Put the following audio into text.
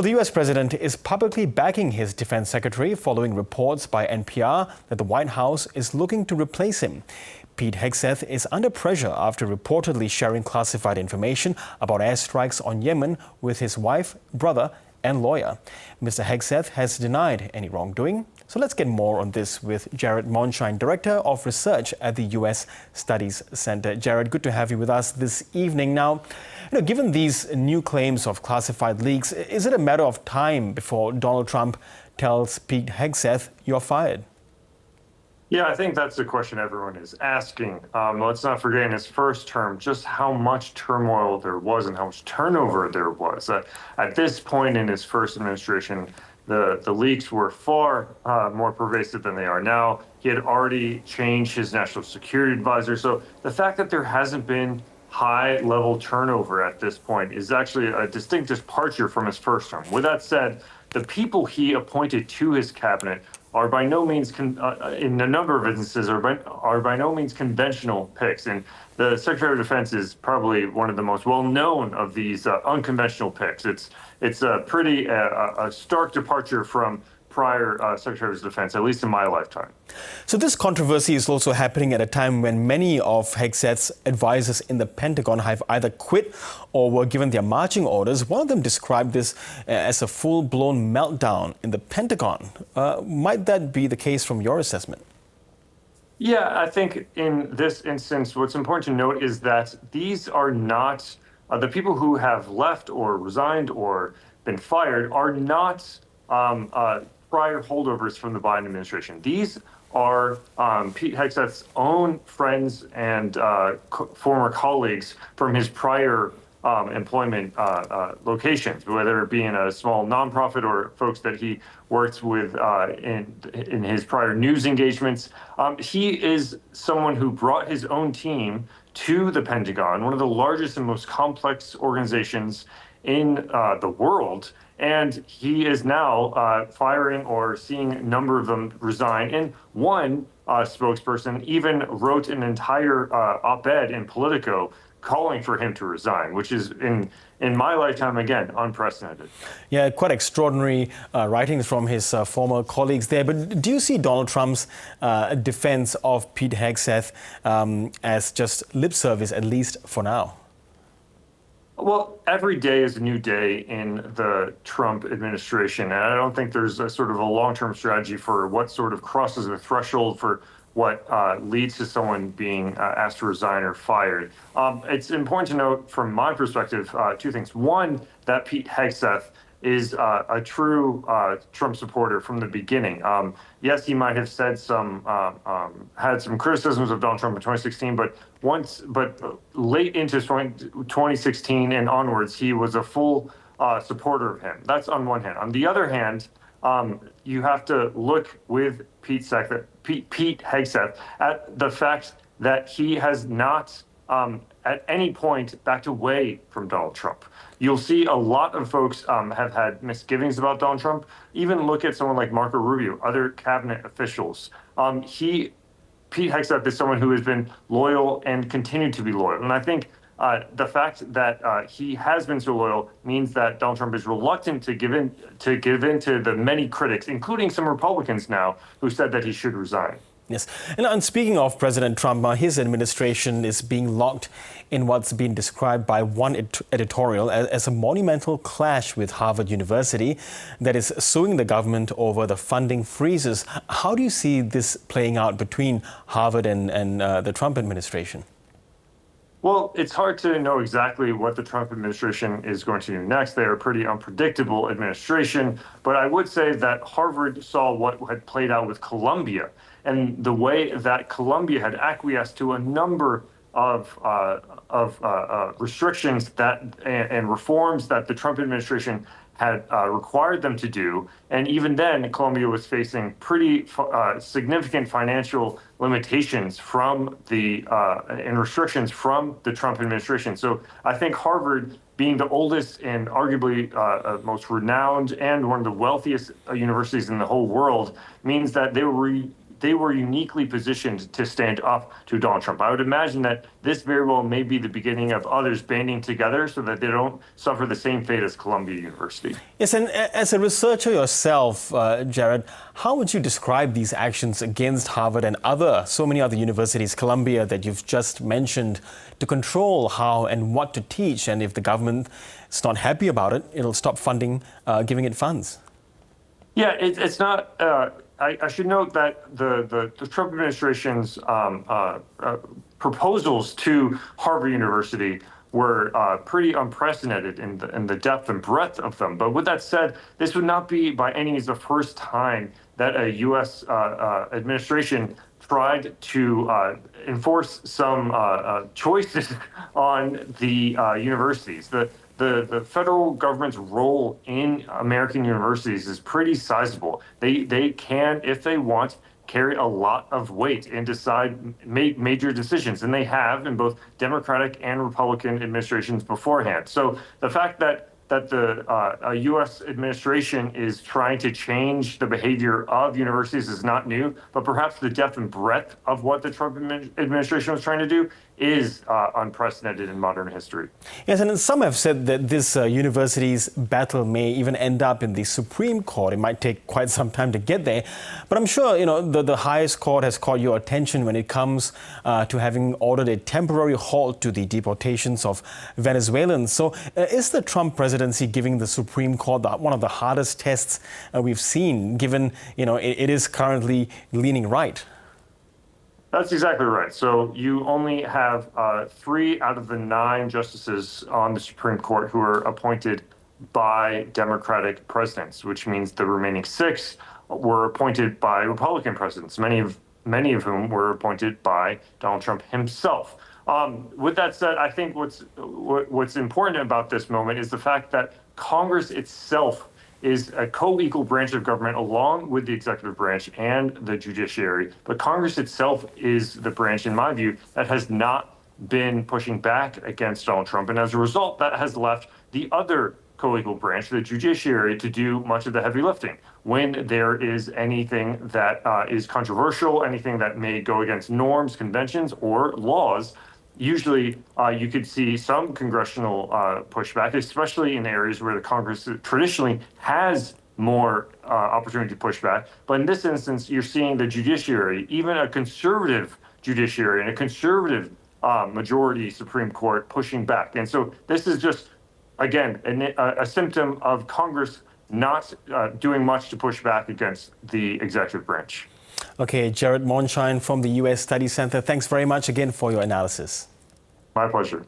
Well, the U.S. president is publicly backing his defense secretary following reports by NPR that the White House is looking to replace him. Pete Hegseth is under pressure after reportedly sharing classified information about airstrikes on Yemen with his wife, brother, and lawyer. Mr. Hegseth has denied any wrongdoing. So let's get more on this with Jared Mondschein, Director of Research at the U.S. Studies Center. Jared, good to have you with us this evening. Now, given these new claims of classified leaks, is it a matter of time before Donald Trump tells Pete Hegseth you're fired? Yeah, I think that's the question everyone is asking. Let's not forget in his first term just how much turmoil there was and how much turnover there was. At this point in his first administration, the leaks were far more pervasive than they are now. He had already changed his national security advisor. So the fact that there hasn't been high-level turnover at this point is actually a distinct departure from his first term. With that said, the people he appointed to his cabinet are by no means, in a number of instances, are by no means conventional picks. And the Secretary of Defense is probably one of the most well-known of these unconventional picks. It's a pretty a stark departure from prior Secretaries of Defense, at least in my lifetime. So this controversy is also happening at a time when many of Hegseth's advisors in the Pentagon have either quit or were given their marching orders. One of them described this as a full-blown meltdown in the Pentagon. Might that be the case from your assessment? Yeah, I think in this instance, what's important to note is that these are not the people who have left or resigned or been fired are not prior holdovers from the Biden administration. These are Pete Hegseth's own friends and former colleagues from his prior employment locations, whether it be in a small nonprofit or folks that he worked with in his prior news engagements. He is someone who brought his own team to the Pentagon, one of the largest and most complex organizations in the world. And he is now firing or seeing a number of them resign. And one spokesperson even wrote an entire op-ed in Politico calling for him to resign, which is, in my lifetime, again, unprecedented. Yeah, quite extraordinary writings from his former colleagues there. But do you see Donald Trump's defense of Pete Hegseth as just lip service, at least for now? Well, every day is a new day in the Trump administration, and I don't think there's a sort of a long-term strategy for what sort of crosses the threshold for what leads to someone being asked to resign or fired. It's important to note from my perspective two things. One, that Pete Hegseth is a true Trump supporter from the beginning. Yes, he might have said had some criticisms of Donald Trump in 2016, but late into 2016 and onwards, he was a full supporter of him. That's on one hand. On the other hand, you have to look with Pete Hegseth at the fact that he has not at any point backed away from Donald Trump. You'll see a lot of folks have had misgivings about Donald Trump. Even look at someone like Marco Rubio, other cabinet officials. Pete Hegseth is someone who has been loyal and continued to be loyal. And I think the fact that he has been so loyal means that Donald Trump is reluctant to give in to the many critics, including some Republicans now, who said that he should resign. Yes. And speaking of President Trump, his administration is being locked in what's been described by one editorial as a monumental clash with Harvard University that is suing the government over the funding freezes. How do you see this playing out between Harvard and the Trump administration? Well, it's hard to know exactly what the Trump administration is going to do next. They are a pretty unpredictable administration. But I would say that Harvard saw what had played out with Columbia and the way that Columbia had acquiesced to a number of restrictions and reforms that the Trump administration had required them to do. And even then, Columbia was facing pretty significant financial limitations from and restrictions from the Trump administration. So I think Harvard, being the oldest and arguably most renowned and one of the wealthiest universities in the whole world, means that they were they were uniquely positioned to stand up to Donald Trump. I would imagine that this very well may be the beginning of others banding together so that they don't suffer the same fate as Columbia University. Yes, and as a researcher yourself, Jared, how would you describe these actions against Harvard and so many other universities, Columbia that you've just mentioned, to control how and what to teach? And if the government is not happy about it, it'll stop funding, giving it funds. Yeah, it's not. I should note that the Trump administration's proposals to Harvard University were pretty unprecedented in the depth and breadth of them. But with that said, this would not be by any means the first time that a U.S. Administration tried to enforce some choices on the universities. The federal government's role in American universities is pretty sizable. They can, if they want, carry a lot of weight and make major decisions, and they have in both Democratic and Republican administrations beforehand. So the fact that the U.S. administration is trying to change the behavior of universities is not new, but perhaps the depth and breadth of what the Trump administration was trying to do is unprecedented in modern history. Yes, and some have said that this university's battle may even end up in the Supreme Court. It might take quite some time to get there, but I'm sure the highest court has caught your attention when it comes to having ordered a temporary halt to the deportations of Venezuelans. So is the Trump presidency giving the Supreme Court one of the hardest tests we've seen, given it is currently leaning right? That's exactly right. So you only have 3 out of the 9 justices on the Supreme Court who are appointed by Democratic presidents, which means the remaining 6 were appointed by Republican presidents, many of whom were appointed by Donald Trump himself. With that said, I think what's important about this moment is the fact that Congress itself is a co-equal branch of government along with the executive branch and the judiciary. But Congress itself is the branch, in my view, that has not been pushing back against Donald Trump. And as a result, that has left the other co-equal branch, the judiciary, to do much of the heavy lifting. When there is anything that is controversial, anything that may go against norms, conventions, or laws, usually you could see some congressional pushback, especially in areas where the Congress traditionally has more opportunity to push back. But in this instance, you're seeing the judiciary, even a conservative judiciary and a conservative majority Supreme Court pushing back. And so this is just, again, a symptom of Congress not doing much to push back against the executive branch. Okay, Jared Mondschein from the U.S. Study Center, thanks very much again for your analysis. My pleasure.